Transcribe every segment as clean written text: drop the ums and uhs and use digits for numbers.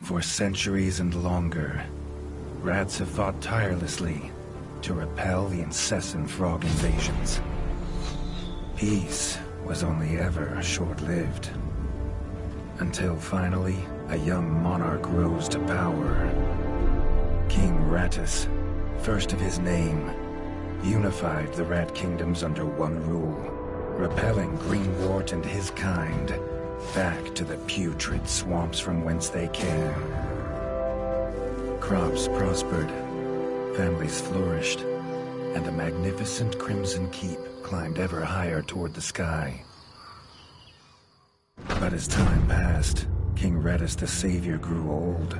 For centuries and longer, rats have fought tirelessly to repel the incessant frog invasions. Peace was only ever short-lived, until finally a young monarch rose to power. King Rattus, first of his name, unified the rat kingdoms under one rule, repelling Greenwort and his kind back to the putrid swamps from whence they came. Crops prospered, families flourished, and a magnificent crimson keep climbed ever higher toward the sky. But as time passed, King Rattus the Savior grew old,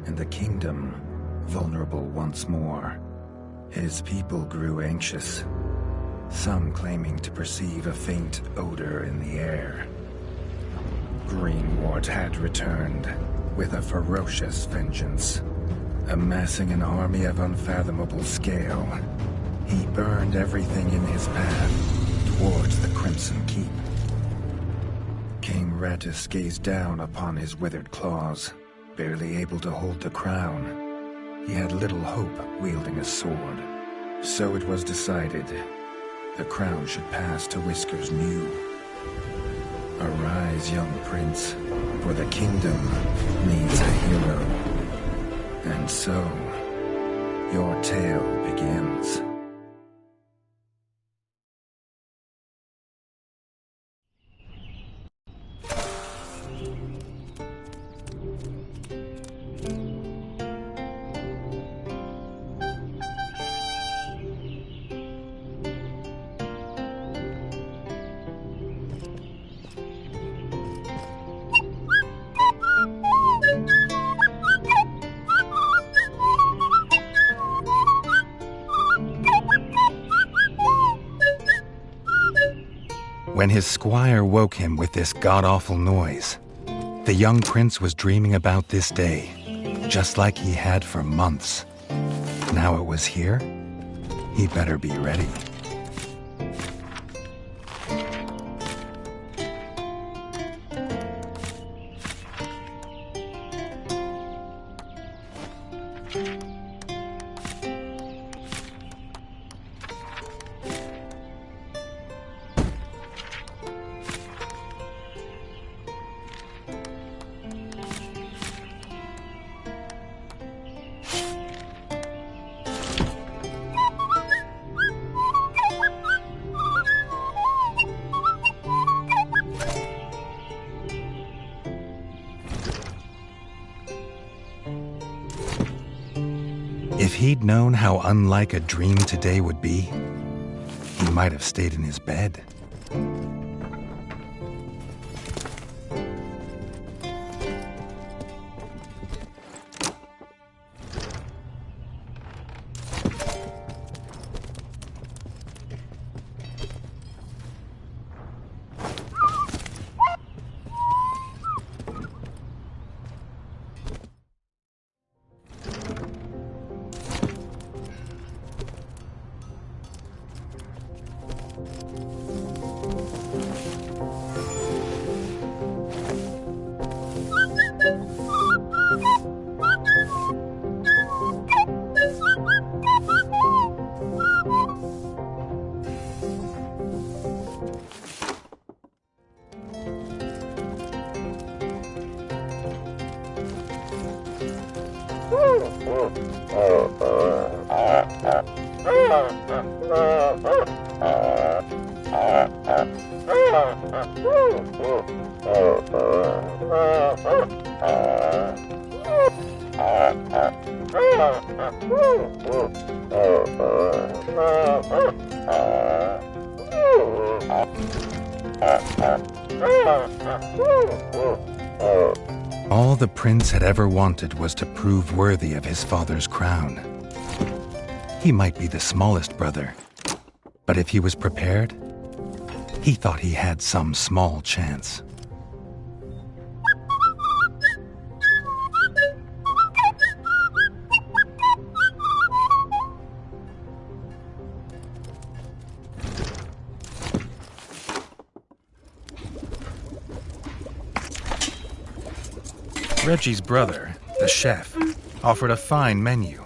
and the kingdom vulnerable once more. His people grew anxious, some claiming to perceive a faint odor in the air. Greenwort had returned with a ferocious vengeance. Amassing an army of unfathomable scale, he burned everything in his path towards the Crimson Keep. King Rattus gazed down upon his withered claws, barely able to hold the crown. He had little hope wielding a sword. So it was decided the crown should pass to Whiskers New. Arise, young prince, for the kingdom needs a hero. And so, your tale begins. When his squire woke him with this god-awful noise, the young prince was dreaming about this day, just like he had for months. Now it was here, he better be ready. If he'd known how unlike a dream today would be, he might have stayed in his bed. All the prince had ever wanted was to prove worthy of his father's crown. He might be the smallest brother, but if he was prepared, he thought he had some small chance. Reggie's brother, the chef, offered a fine menu,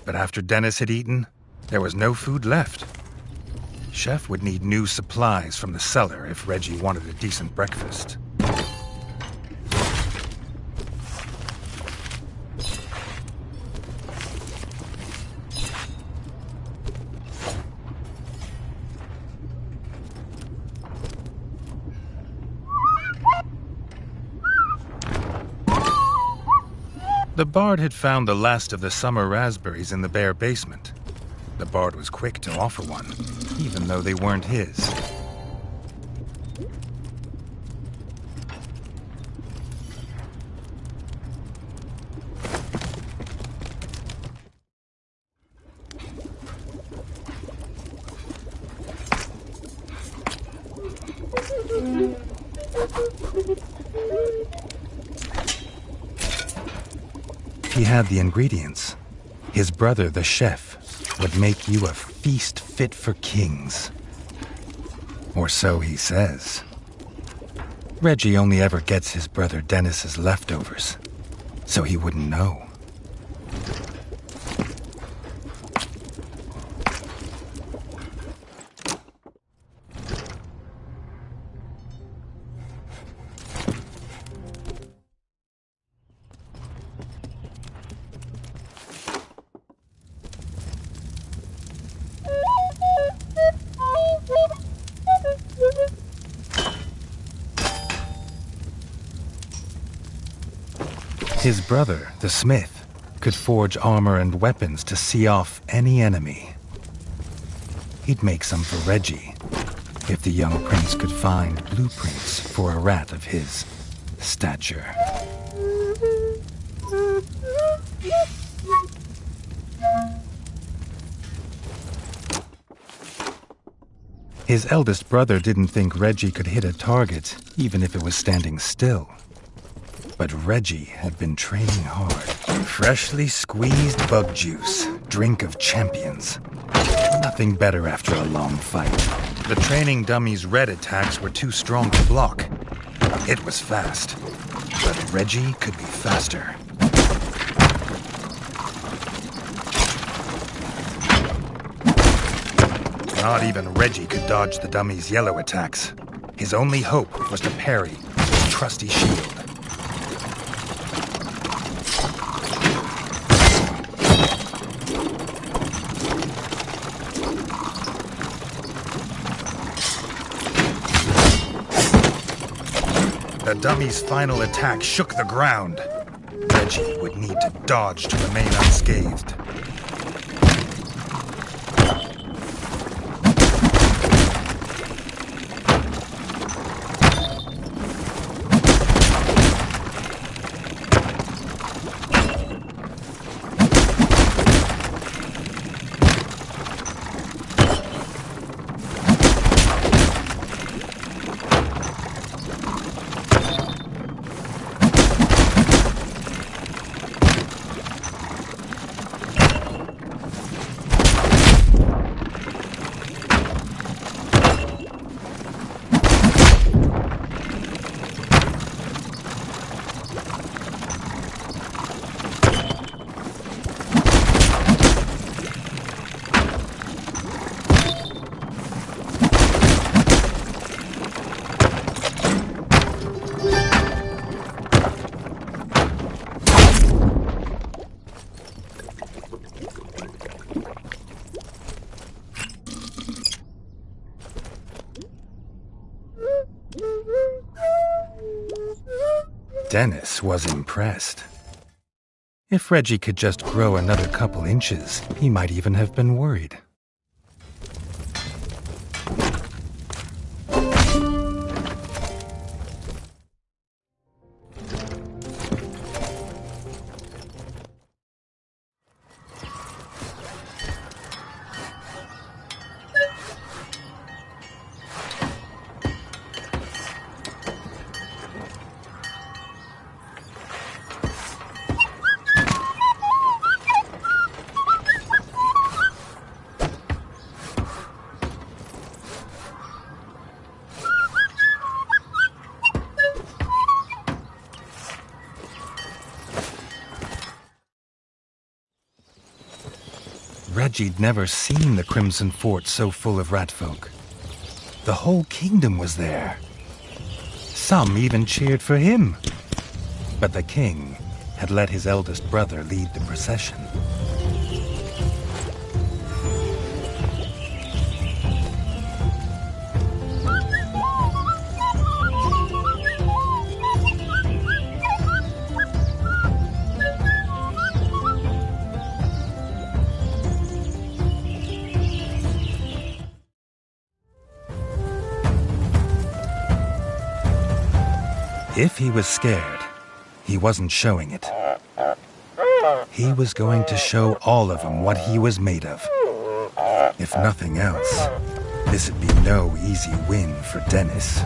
but after Dennis had eaten, there was no food left. Chef would need new supplies from the cellar if Reggie wanted a decent breakfast. The bard had found the last of the summer raspberries in the bare basement. The bard was quick to offer one, even though they weren't his. He had the ingredients. His brother, the chef, would make you a feast fit for kings. Or so he says. Reggie only ever gets his brother Dennis's leftovers, so he wouldn't know. His brother, the smith, could forge armor and weapons to see off any enemy. He'd make some for Reggie, if the young prince could find blueprints for a rat of his stature. His eldest brother didn't think Reggie could hit a target, even if it was standing still. But Reggie had been training hard. Freshly squeezed bug juice, drink of champions. Nothing better after a long fight. The training dummy's red attacks were too strong to block. It was fast, but Reggie could be faster. Not even Reggie could dodge the dummy's yellow attacks. His only hope was to parry his trusty shield. The dummy's final attack shook the ground. Reggie would need to dodge to remain unscathed. Dennis was impressed. If Reggie could just grow another couple inches, he might even have been worried. Haji'd never seen the Crimson Fort so full of ratfolk. The whole kingdom was there. Some even cheered for him. But the king had let his eldest brother lead the procession. If he was scared, he wasn't showing it. He was going to show all of them what he was made of. If nothing else, this'd be no easy win for Dennis.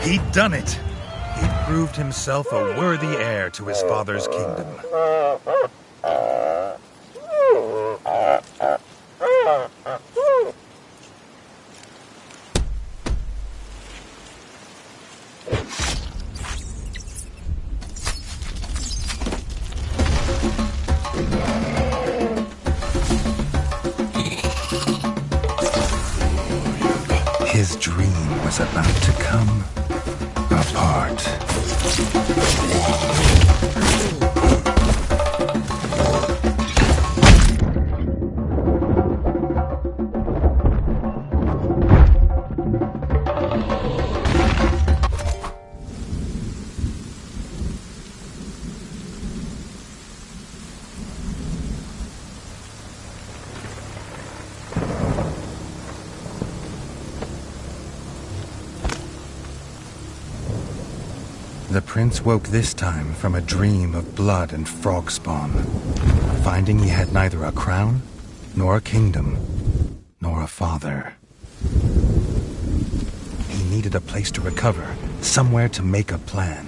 He'd done it. He'd proved himself a worthy heir to his father's kingdom. His dream was about to come apart. The prince woke this time from a dream of blood and frog spawn, finding he had neither a crown, nor a kingdom, nor a father. He needed a place to recover, somewhere to make a plan.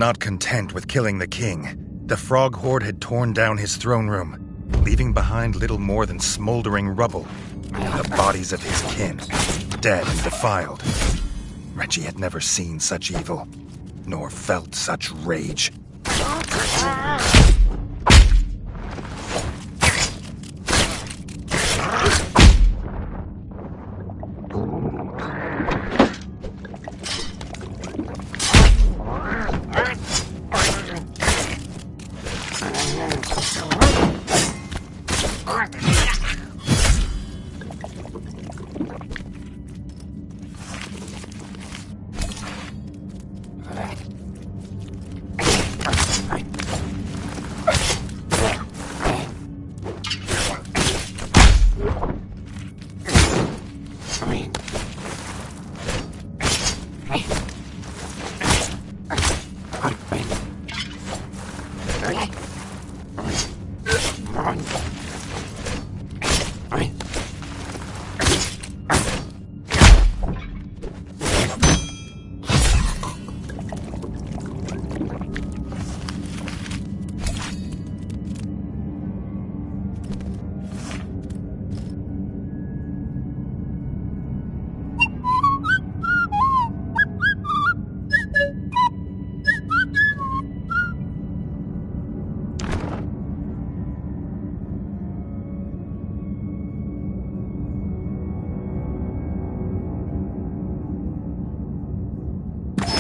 Not content with killing the king, the frog horde had torn down his throne room, leaving behind little more than smoldering rubble, the bodies of his kin, dead and defiled. Reggie had never seen such evil, nor felt such rage.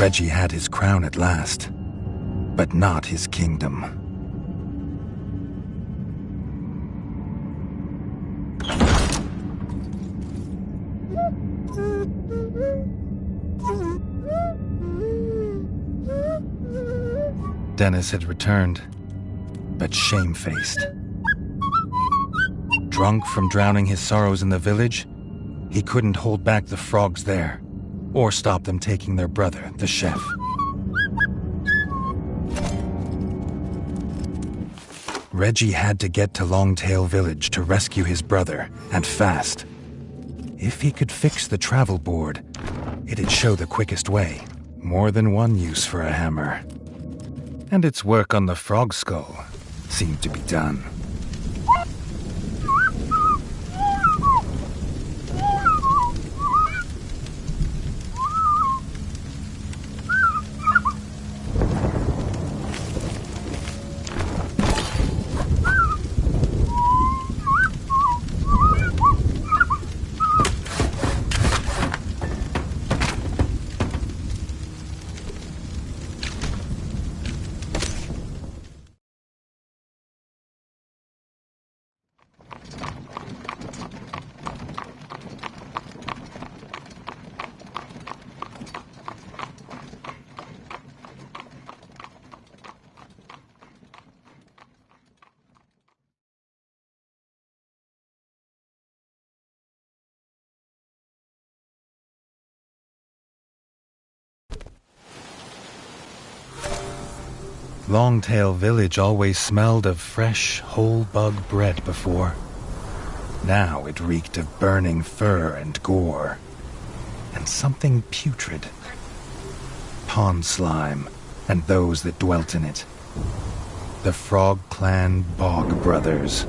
Reggie had his crown at last, but not his kingdom. Dennis had returned, but shamefaced. Drunk from drowning his sorrows in the village, he couldn't hold back the frogs there, or stop them taking their brother, the chef. Reggie had to get to Longtail Village to rescue his brother, and fast. If he could fix the travel board, it'd show the quickest way. More than one use for a hammer. And its work on the frog skull seemed to be done. Longtail Village always smelled of fresh, whole bug bread before. Now it reeked of burning fur and gore, and something putrid. Pond slime, and those that dwelt in it. The Frog Clan Bog Brothers.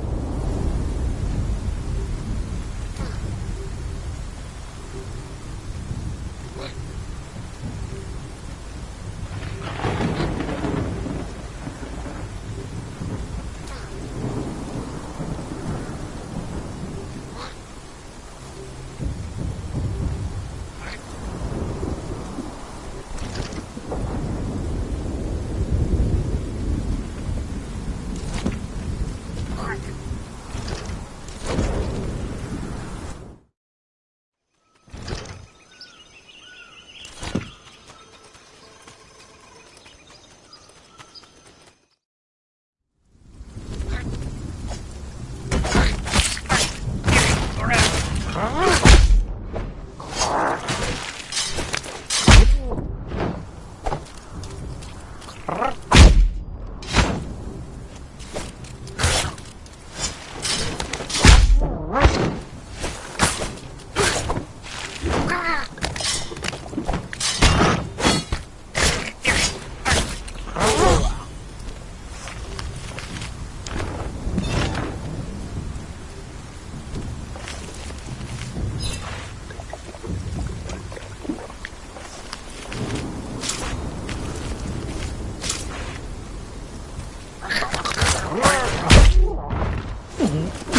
Oublier.